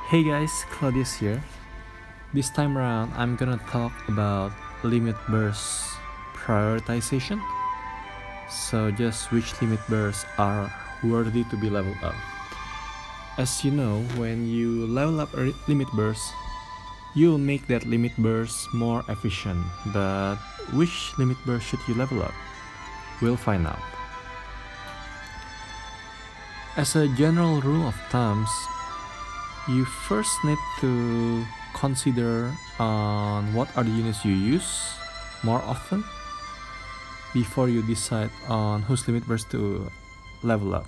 Hey guys, Claudius here. This time around, I'm gonna talk about limit burst prioritization. So just which limit bursts are worthy to be leveled up. As you know, when you level up a limit burst, you'll make that limit burst more efficient. But which limit burst should you level up? We'll find out. As a general rule of thumbs, you first need to consider on what are the units you use more often before you decide on whose limit burst to level up.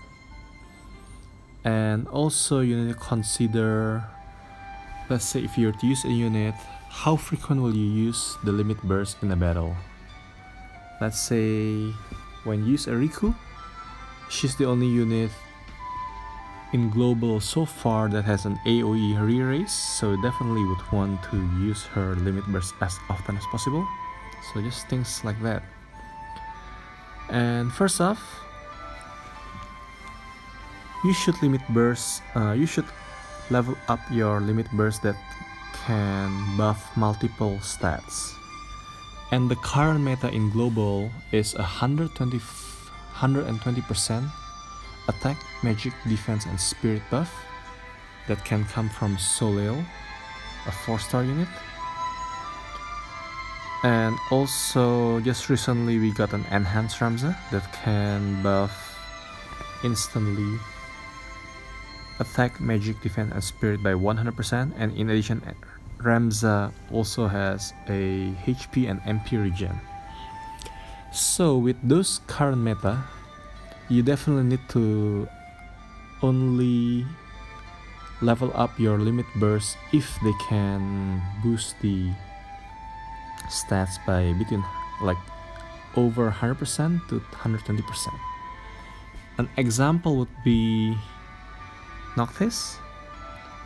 And also you need to consider, let's say if you're to use a unit, how frequent will you use the limit burst in a battle? Let's say when you use a Riku, she's the only unit in global so far that has an AoE re-raise, so definitely would want to use her limit burst as often as possible. So just things like that. And first off, you should level up your limit burst that can buff multiple stats. And the current meta in global is 120% attack, magic, defense, and spirit buff that can come from Soleil, a 4-star unit. And also just recently we got an enhanced Ramza that can buff instantly attack, magic, defense, and spirit by 100%. And in addition, Ramza also has a HP and MP regen. So with those current meta, you definitely need to only level up your limit burst if they can boost the stats by between like over 100% to 120%. An example would be Noctis,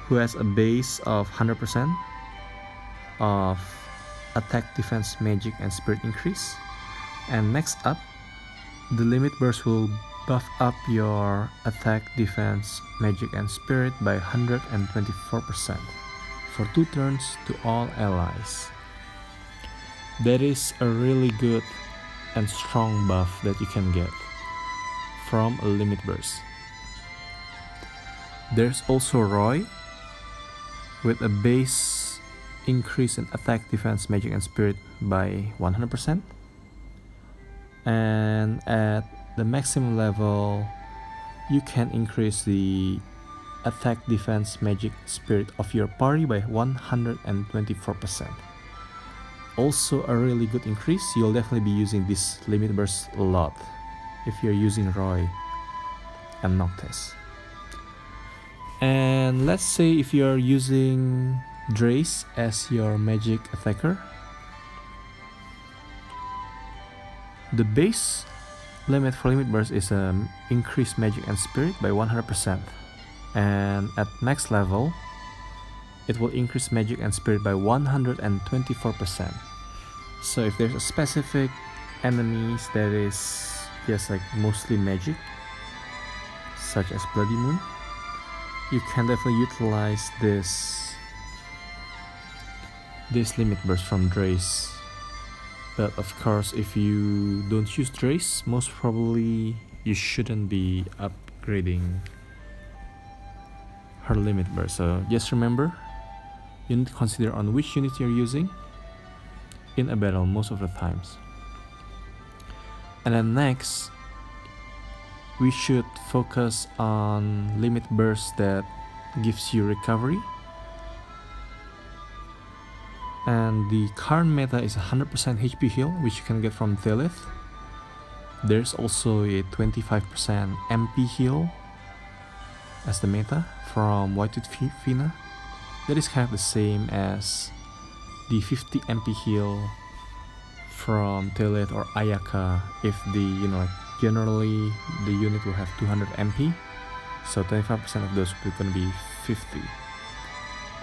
who has a base of 100% of attack, defense, magic, and spirit increase. And next up, the limit burst will buff up your attack, defense, magic, and spirit by 124% for 2 turns to all allies. That is a really good and strong buff that you can get from a limit burst. There's also Roy with a base increase in attack, defense, magic, and spirit by 100%. And at the maximum level, you can increase the attack, defense, magic, spirit of your party by 124%. Also a really good increase. You'll definitely be using this limit burst a lot if you're using Roy and Noctis. And let's say if you're using Drace as your magic attacker, the base limit for limit burst is increased magic and spirit by 100%, and at max level it will increase magic and spirit by 124%. So if there's a specific enemies that is just like mostly magic, such as Bloody Moon, you can definitely utilize this limit burst from Drace. But of course, if you don't use Drace, most probably you shouldn't be upgrading her limit burst. So just remember, you need to consider on which unit you're using in a battle most of the times. And then next, we should focus on limit burst that gives you recovery. And the current meta is 100% HP heal, which you can get from Thelith. There's also a 25% MP heal as the meta from White-Tooth Fina. That is kind of the same as the 50 MP heal from Thelith or Ayaka if generally the unit will have 200 MP, so 25% of those are going to be 50.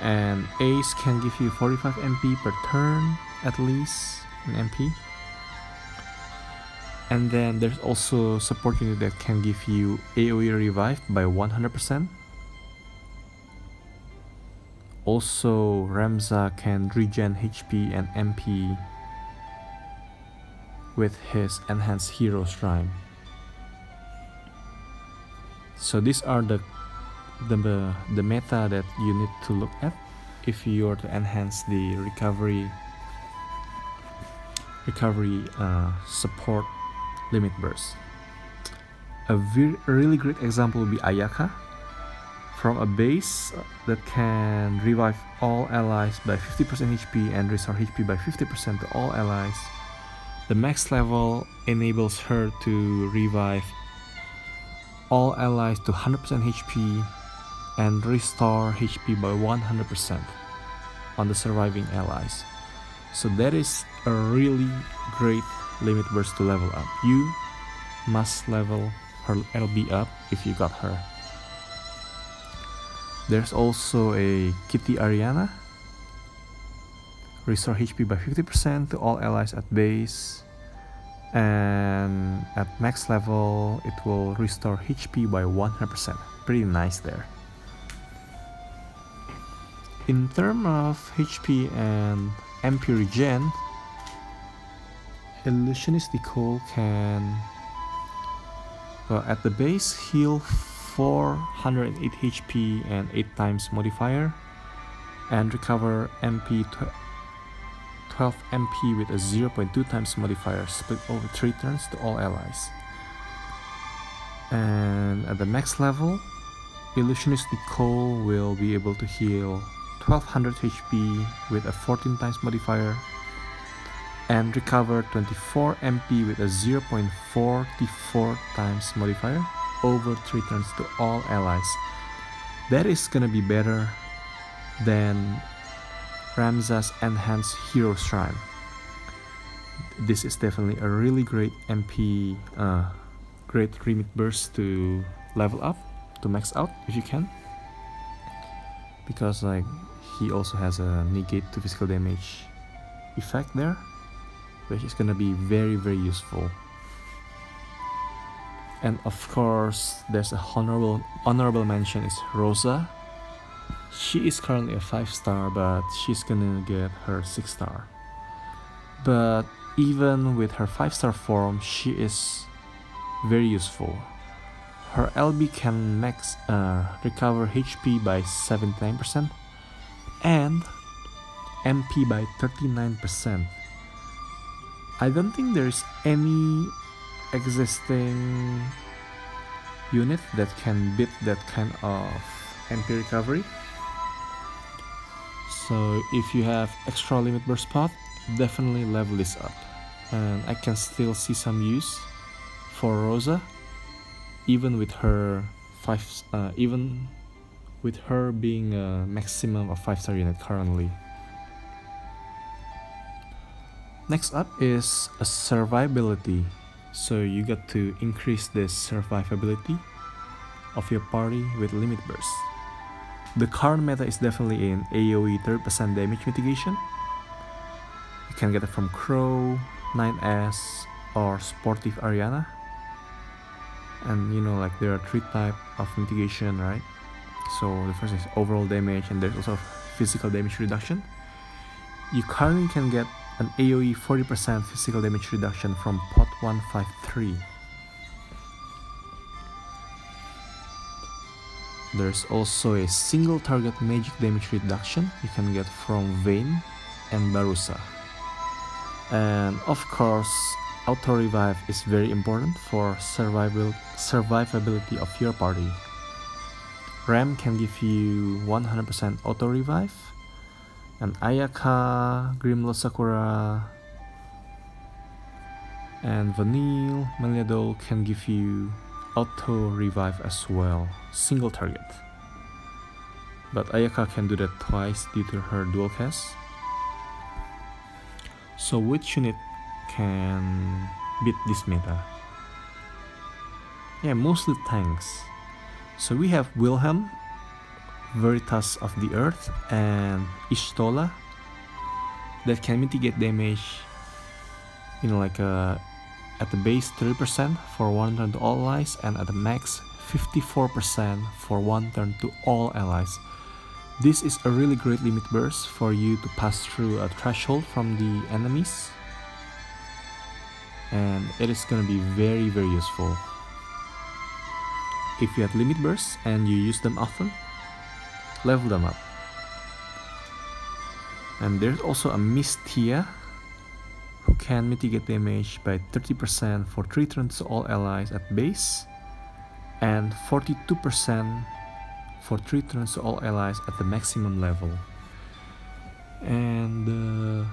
And Ace can give you 45 MP per turn at least in MP. And then there's also support unit that can give you AoE revive by 100%. also Ramza can regen HP and MP with his enhanced hero shrine. So these are the meta that you need to look at if you are to enhance the recovery support limit burst. A really great example would be Ayaka. From a base that can revive all allies by 50% HP and restore HP by 50% to all allies, the max level enables her to revive all allies to 100% HP and restore HP by 100% on the surviving allies. So that is a really great limit burst to level up. You must level her LB up if you got her. There's also a Kitty Ariana. Restore HP by 50% to all allies at base, and at max level it will restore HP by 100%. Pretty nice there. In terms of HP and MP regen, Illusionist Nicole can, well, at the base heal 408 HP and 8 times modifier, and recover MP 12 MP with a 0.2 times modifier split over 3 turns to all allies. And at the max level, Illusionist Nicole will be able to heal 1200 HP with a 14 times modifier and recover 24 MP with a 0.44 times modifier over 3 turns to all allies. That is gonna be better than Ramza's enhanced hero shrine. This is definitely a really great MP, great limit burst to level up, to max out if you can, because like he also has a negate to physical damage effect there, which is gonna be very useful. And of course, there's a honorable mention is Rosa. She is currently a 5-star, but she's gonna get her 6-star. But even with her 5-star form, she is very useful. Her LB can max recover HP by 79% and MP by 39%. I don't think there's any existing unit that can beat that kind of MP recovery. So if you have extra limit burst pot, definitely level this up. And I can still see some use for Rosa, even with her being a maximum of 5-star unit currently. Next up is a survivability. So you got to increase the survivability of your party with limit burst. The current meta is definitely in AoE 30% damage mitigation. You can get it from Crow, 9S, or Sportive Ariana. And you know, like there are 3 types of mitigation, right? So the first is overall damage, and there's also physical damage reduction. You currently can get an AoE 40% physical damage reduction from pot 153. There's also a single target magic damage reduction you can get from Vayne and Barusa. And of course, auto revive is very important for survivability of your party. Ram can give you 100% auto revive, and Ayaka, Grimlow Sakura, and Vanille, Meliadol can give you auto revive as well, single target. But Ayaka can do that twice due to her dual cast. So which unit can beat this meta? Yeah, mostly tanks. So we have Wilhelm, Veritas of the Earth, and Ishtola that can mitigate damage, you know, like at the base 30% for 1 turn to all allies, and at the max 54% for 1 turn to all allies. This is a really great limit burst for you to pass through a threshold from the enemies, and it is gonna be very useful. If you have limit bursts and you use them often, level them up. And there's also a Mistia who can mitigate damage by 30% for 3 turns to all allies at base, and 42% for 3 turns to all allies at the maximum level. And the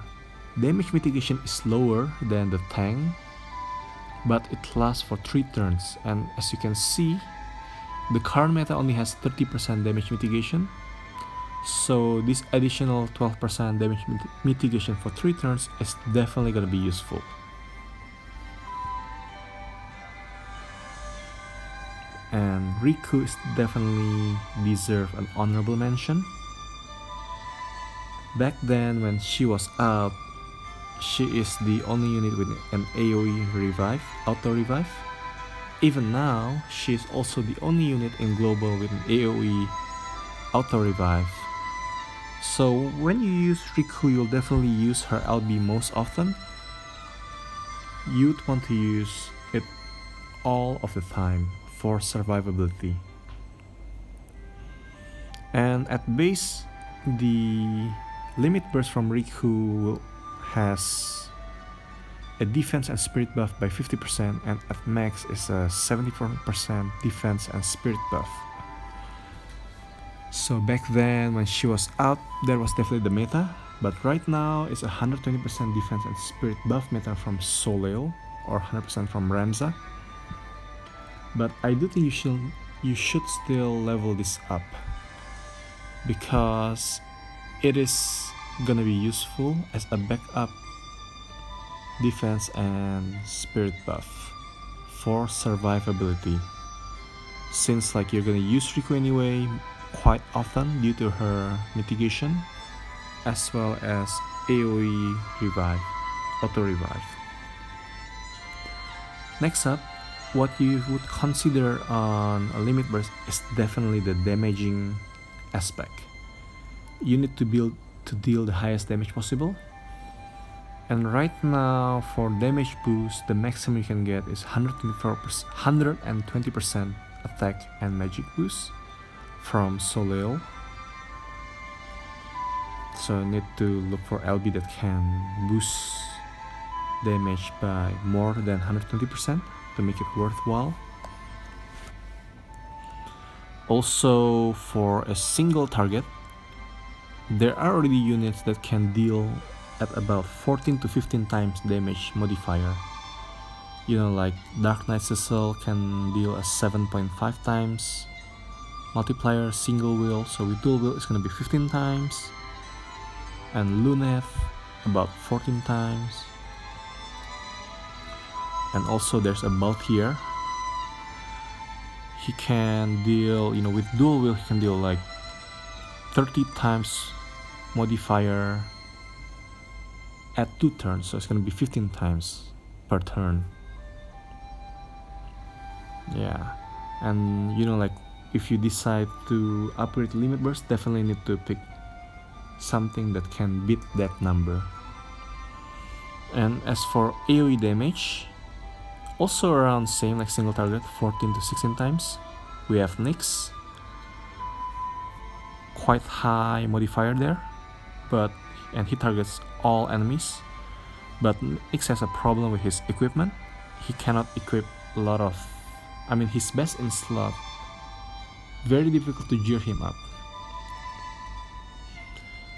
damage mitigation is lower than the tank, but it lasts for 3 turns, and as you can see, the current meta only has 30% damage mitigation, so this additional 12% damage mitigation for 3 turns is definitely gonna be useful. And Riku is definitely deserve an honorable mention. Back then when she was out, she is the only unit with an AoE revive, auto revive. Even now, she is also the only unit in global with an AoE auto revive. So when you use Riku, you'll definitely use her LB most often. You'd want to use it all of the time for survivability. And at base, the limit burst from Riku has a defense and spirit buff by 50%, and at max is a 74% defense and spirit buff. So back then when she was out, there was definitely the meta, but right now it's 120% defense and spirit buff meta from Soleil, or 100% from Ramza. But I do think you should still level this up, because it is gonna be useful as a backup defense and spirit buff for survivability, since like you're gonna use Riku anyway quite often due to her mitigation, as well as AoE revive, auto revive. Next up, what you would consider on a limit burst is definitely the damaging aspect. You need to deal the highest damage possible, and right now for damage boost, the maximum you can get is 120% attack and magic boost from Soleil. So you need to look for LB that can boost damage by more than 120% to make it worthwhile. Also, for a single target, there are already units that can deal at about 14 to 15 times damage modifier. You know, like Dark Knight Cecil can deal a 7.5 times multiplier single wheel, so with dual wheel it's gonna be 15 times, and Luneth about 14 times. And also there's a Bolt here. He can deal, you know, with dual wheel he can deal like 30 times modifier at 2 turns, so it's gonna be 15 times per turn. Yeah, and you know, like if you decide to upgrade limit burst, definitely need to pick something that can beat that number. And as for AoE damage, also around same like single target, 14 to 16 times. We have Nyx, quite high modifier there, and he targets all enemies. But Nyx has a problem with his equipment. He cannot equip a lot of, he's best in slot. Very difficult to gear him up.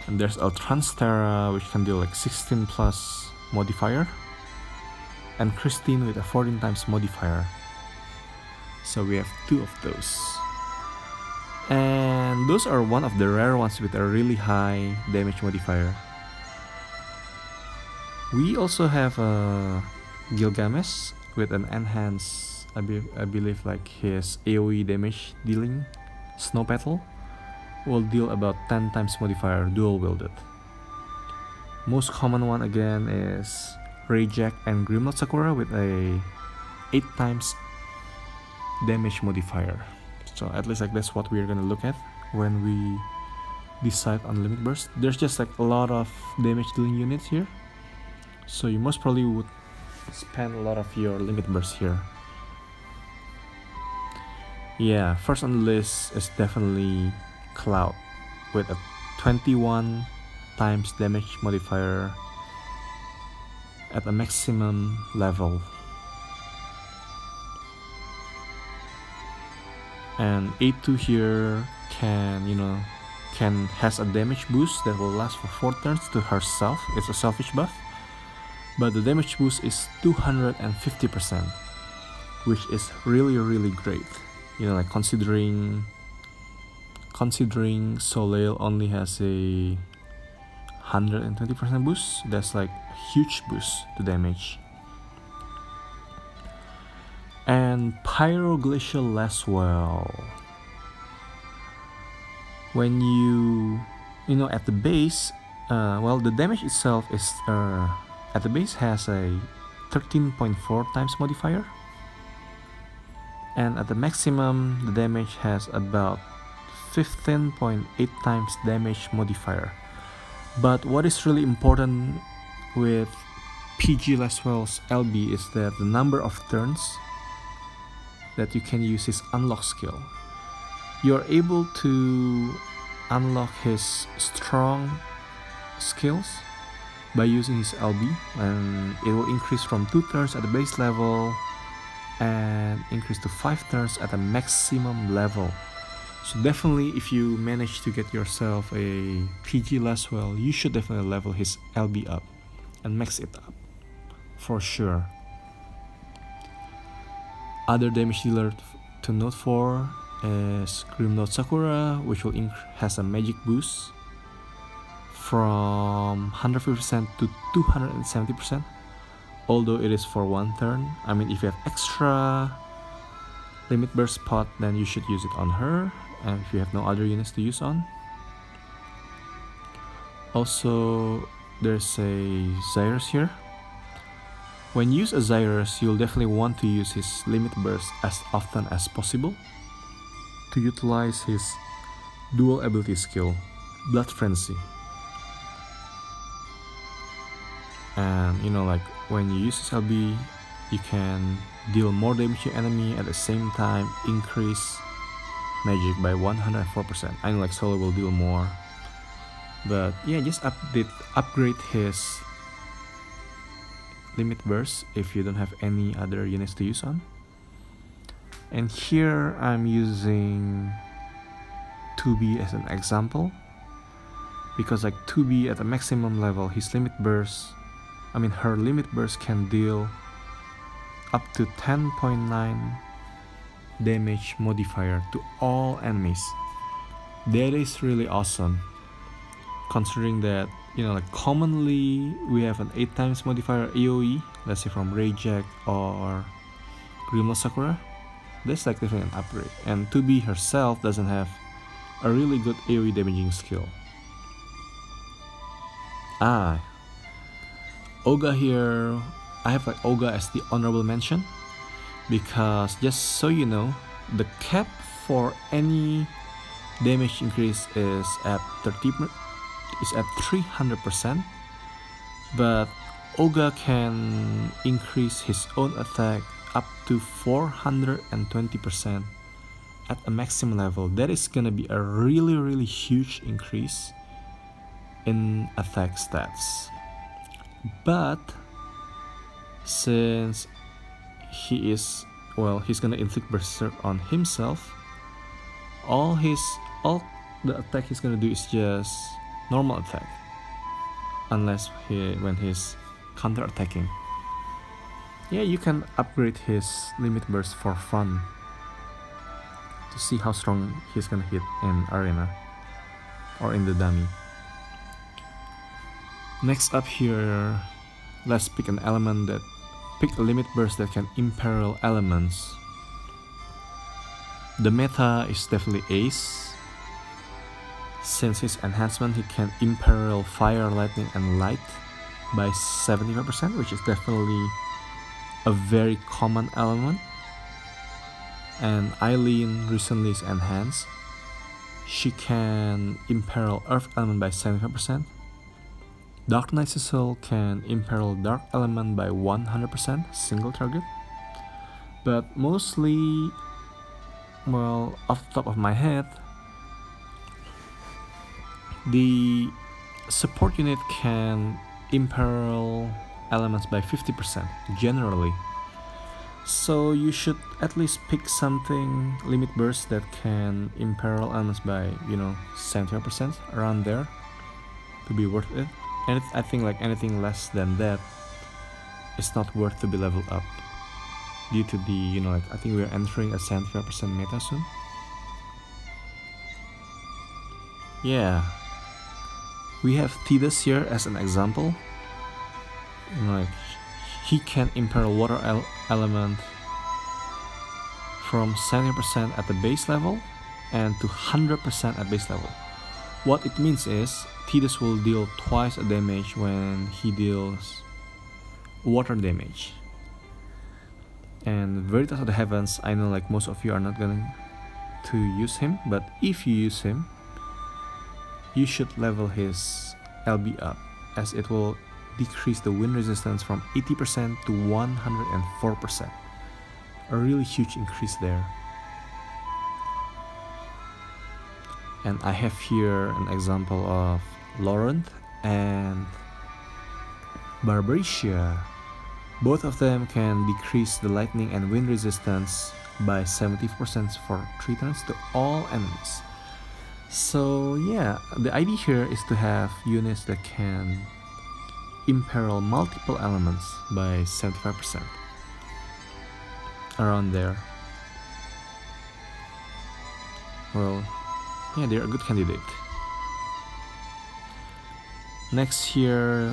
And there's a Transtera which can deal like 16 plus modifier, and Christine with a 14 times modifier. So we have 2 of those. And those are one of the rare ones with a really high damage modifier. We also have a Gilgamesh with an enhanced, I believe like his AoE damage dealing Snow Petal will deal about 10 times modifier dual wielded. Most common one again is Rayjack and Grimlock Sakura with a 8 times damage modifier. So at least like that's what we're gonna look at when we decide on limit burst. There's just like a lot of damage dealing units here, so you most probably would spend a lot of your limit burst here. Yeah, first on the list is definitely Cloud with a 21 times damage modifier at a maximum level. And A2 here has a damage boost that will last for 4 turns to herself. It's a selfish buff, but the damage boost is 250%, which is really great. Like considering Soleil only has a 120% boost, that's like a huge boost to damage. And Pyroglacial Laswell. When you at the base, the damage itself is at the base has a 13.4 times modifier, and at the maximum the damage has about 15.8 times damage modifier. But what is really important with PG Laswell's LB is that the number of turns that you can use his unlock skill. You're able to unlock his strong skills by using his LB, and it will increase from 2 turns at the base level and increase to 5 turns at the maximum level. So definitely, if you manage to get yourself a PG Laswell, you should definitely level his LB up and max it up for sure. Other damage dealer to note for is Grimnote Sakura, which will has a magic boost from 150% to 270%, although it is for 1 turn. I mean, if you have extra limit burst spot, then you should use it on her, and if you have no other units to use on. Also, there's a Zyrus here. When you use a Zyrus, you'll definitely want to use his limit burst as often as possible to utilize his dual ability skill, Blood Frenzy. And like when you use his LB, you can deal more damage to enemy at the same time increase magic by 104%. I know like Solo will deal more, but yeah, just upgrade his limit burst if you don't have any other units to use on. And here I'm using 2B as an example, because like 2B at a maximum level, his limit burst, her limit burst can deal up to 10.9 damage modifier to all enemies. That is really awesome, considering that like commonly we have an 8 times modifier AoE, let's say from Rayjack or Grimnote Sakura. That's like definitely an upgrade, and 2B herself doesn't have a really good AoE damaging skill. Olga here, I have like Olga as the honorable mention, because just so you know, the cap for any damage increase is at 300%, but Olga can increase his own attack up to 420% at a maximum level. That is gonna be a really huge increase in attack stats. But since he's gonna inflict berserk on himself, all the attack he's gonna do is just normal attack, unless when he's counter attacking. Yeah, you can upgrade his limit burst for fun to see how strong he's gonna hit in arena or in the dummy. Next up here, let's pick an element that pick a limit burst that can Imperil Elements. The meta is definitely Ace. Since his enhancement, he can Imperil Fire, Lightning, and Light by 75%, which is definitely a very common element. And Eileen recently is enhanced. she can imperil Earth Element by 75%. Dark Knight Sizzle can imperil Dark Element by 100%, single target. But mostly, well, off the top of my head, the support unit can imperil elements by 50% generally. So you should at least pick something limit burst that can imperil elements by 75% around there to be worth it. And I think like anything less than that is not worth to be leveled up due to the I think we are entering a 75% meta soon. Yeah, we have Tidus here as an example. He can imperil water element from 70% at the base level and to 100% at base level. What it means is Tidus will deal twice a damage when he deals water damage. And Veritas of the Heavens, I know like most of you are not going to use him, but if you use him, you should level his LB up, as it will decrease the wind resistance from 80% to 104%. A really huge increase there. And I have here an example of Laurent and Barbaria. Both of them can decrease the lightning and wind resistance by 70% for 3 turns to all enemies. So yeah, the idea here is to have units that can imperil multiple elements by 75%. Around there. Well, yeah, they're a good candidate. Next here,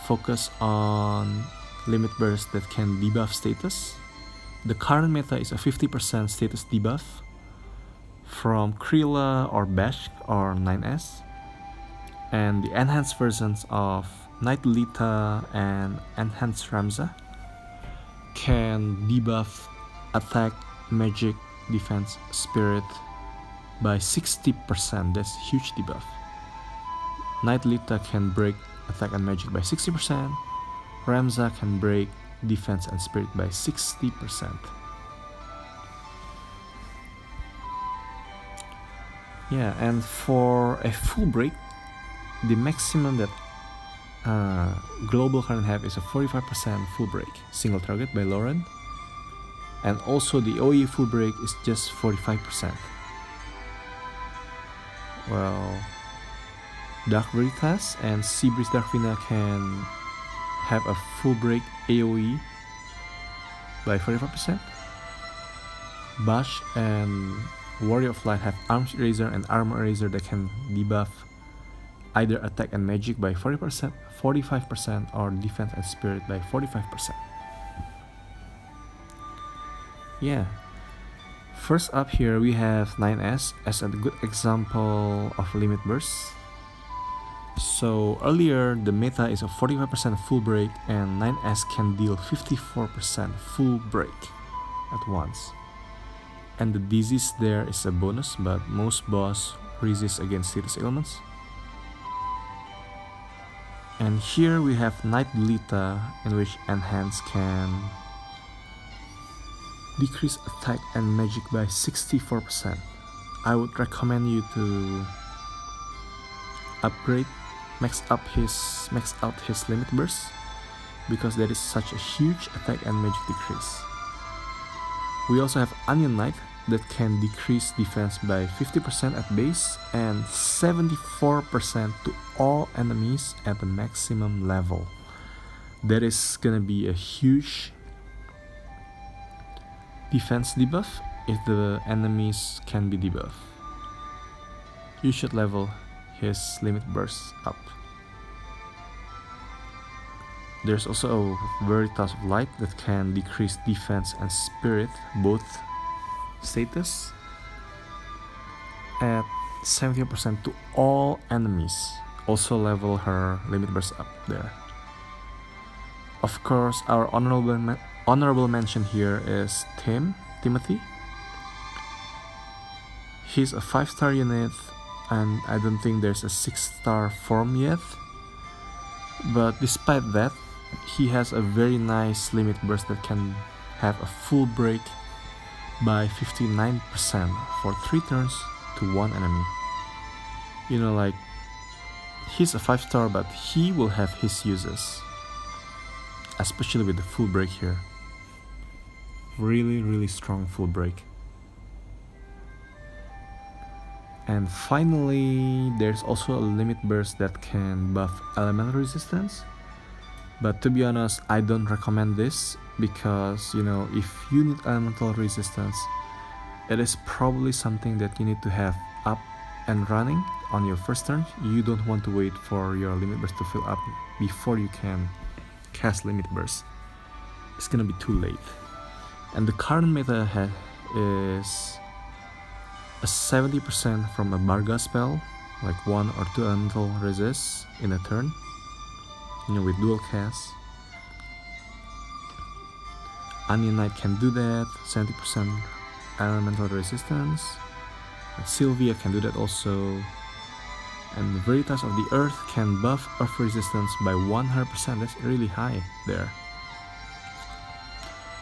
focus on limit burst that can debuff status. The current meta is a 50% status debuff from Krilla or Bash or 9S, and the enhanced versions of Knight Lita and Enhanced Ramza can debuff attack, magic, defense, spirit by 60%. That's huge debuff. Knight Lita can break attack and magic by 60%. Ramza can break defense and spirit by 60%. Yeah, and for a full break, the maximum that Global current have is a 45% full break, single target by Lauren. And also the OE full break is just 45%. Well, Dark Veritas and Seabreeze Darkvina can have a full break AoE by 45%. Bash and Warrior of Light have Arms Eraser and Armor Eraser that can debuff either attack and magic by 40%, 45%, or defense and spirit by 45%. Yeah. First up here we have 9S as a good example of limit burst. So earlier the meta is a 45% full break and 9S can deal 54% full break at once. And the disease there is a bonus, but most boss resist against status ailments. And here we have Knight Lita, in which Enhance can decrease attack and magic by 64%. I would recommend you to upgrade, max out his limit burst, because there is such a huge attack and magic decrease. We also have Onion Knight that can decrease defense by 50% at base and 74% to all enemies at the maximum level. That is gonna be a huge defense debuff if the enemies can be debuffed. You should level his limit burst up. There's also a Veritas of Light that can decrease defense and spirit, both status, at 70% to all enemies. Also level her limit burst up there. Of course, our honorable mention here is Timothy. He's a 5-star unit and I don't think there's a 6-star form yet. But despite that, he has a very nice limit burst that can have a full break by 59% for 3 turns to 1 enemy. You know, like, he's a 5-star, but he will have his uses, especially with the full break here. Really strong full break. And finally, there's also a limit burst that can buff elemental resistance. But to be honest, I don't recommend this because, you know, if you need elemental resistance, it is probably something that you need to have up and running on your first turn. You don't want to wait for your limit burst to fill up before you can cast limit burst. It's gonna be too late. And the current meta is a 70% from a Barga spell, like 1 or 2 elemental resists in a turn, you know, with dual cast. Onion Knight can do that, 70% elemental resistance. And Sylvia can do that also. And Veritas of the Earth can buff Earth resistance by 100%. That's really high there.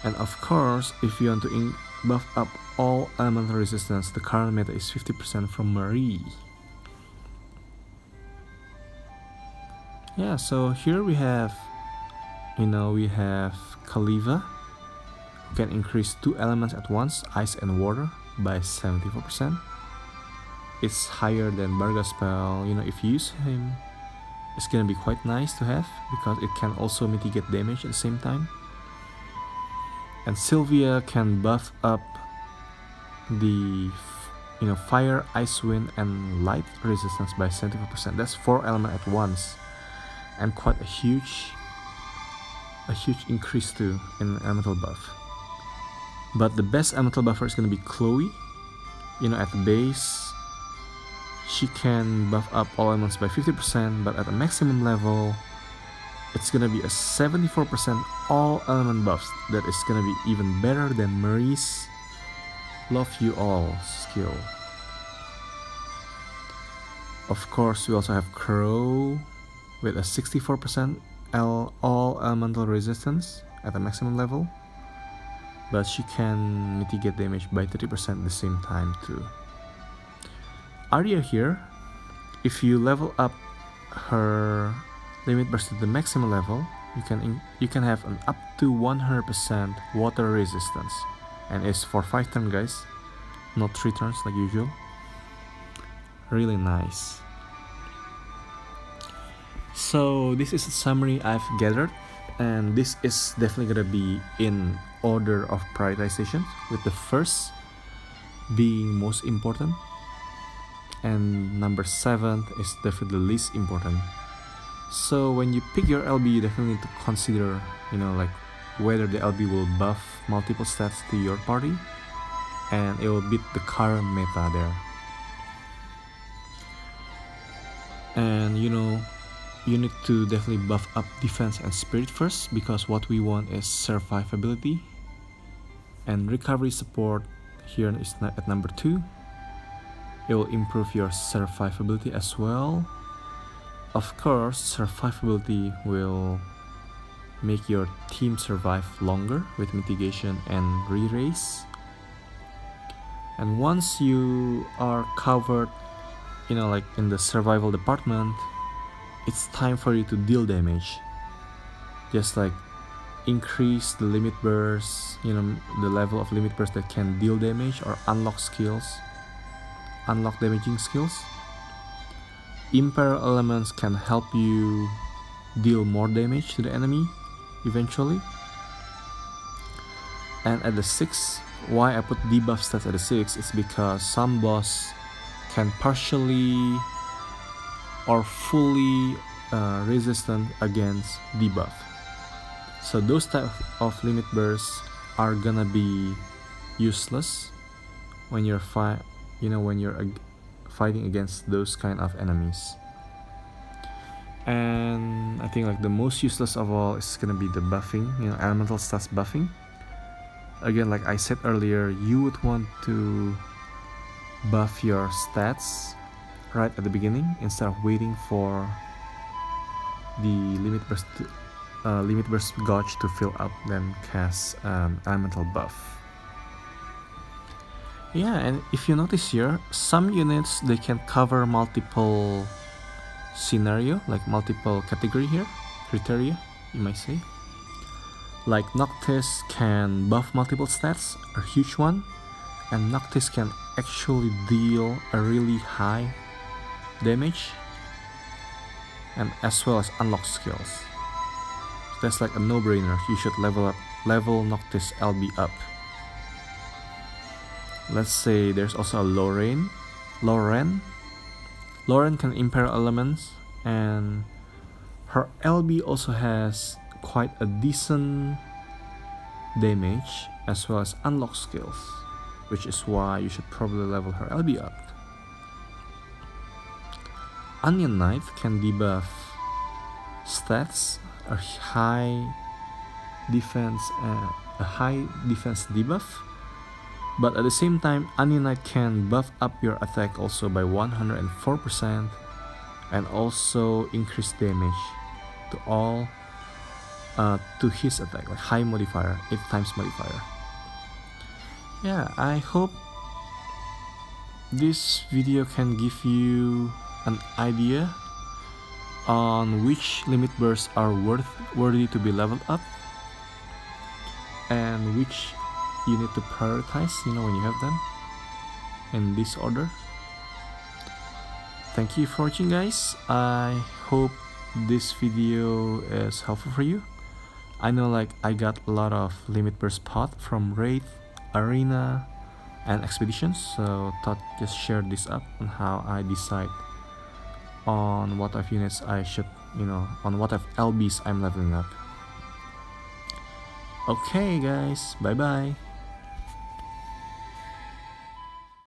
And of course, if you want to buff up all elemental resistance, the current meta is 50% from Marie. Yeah, so here we have, you know, we have Kaliva, who can increase 2 elements at once, ice and water, by 74%. It's higher than Barga spell. You know, if you use him, it's gonna be quite nice to have because it can also mitigate damage at the same time. And Sylvia can buff up the, you know, fire, ice, wind, and light resistance by 74%. That's 4 elements at once, and quite a huge increase too in elemental buff. But the best elemental buffer is going to be Chloe. You know, at the base, she can buff up all elements by 50%, but at the maximum level, it's gonna be a 74% all element buffs. That is gonna be even better than Marie's Love You All skill. Of course, we also have Crow with a 64% all elemental resistance at the maximum level, but she can mitigate damage by 30% at the same time too. Arya here, if you level up her limit burst to the maximum level, you can have an up to 100% water resistance, and it's for 5 turns, guys, not 3 turns like usual. Really nice. So this is a summary I've gathered, and this is definitely gonna be in order of prioritization, with the first being most important, and number 7 is definitely the least important. So when you pick your LB, you definitely need to consider, you know, like whether the LB will buff multiple stats to your party and it will beat the current meta there. And you know, you need to definitely buff up defense and spirit first, because what we want is survivability, and recovery support here is at number 2. It will improve your survivability as well. Of course, survivability will make your team survive longer with mitigation and re-raise. And once you are covered, you know, like in the survival department, it's time for you to deal damage. Just like increase the limit burst, you know, the level of limit burst that can deal damage or unlock skills, unlock damaging skills. Imperil Elements can help you deal more damage to the enemy eventually. And at the 6, why I put debuff stats at the 6 is because some boss can partially or fully resistant against debuff. So those type of limit bursts are gonna be useless when you're fighting against those kind of enemies. And I think like the most useless of all is gonna be the buffing, you know, elemental stats buffing. Again, like I said earlier, you would want to buff your stats right at the beginning instead of waiting for the limit burst gauge to fill up, then cast elemental buff. Yeah, and if you notice here, some units they can cover multiple scenario, like multiple category here, criteria you might say. Like Noctis can buff multiple stats, a huge one, and Noctis can actually deal a really high damage, and as well as unlock skills. That's like a no-brainer. You should level Noctis LB up. Let's say there's also a Lauren. Lauren can Imperil Elements, and her LB also has quite a decent damage as well as unlock skills, which is why you should probably level her LB up. Onion Knight can debuff stats, a high defense debuff, but at the same time Onion Knight can buff up your attack also by 104% and also increase damage to all to his attack, like high modifier, 8 times modifier. Yeah, I hope this video can give you an idea on which limit bursts are worthy to be leveled up and which you need to prioritize, when you have them in this order. Thank you for watching, guys. I hope this video is helpful for you. I know I got a lot of limit burst pot from raid, arena, and expeditions, so thought just share this up on how I decide on what of units I should, on what of LBs I'm leveling up. Okay guys, bye bye.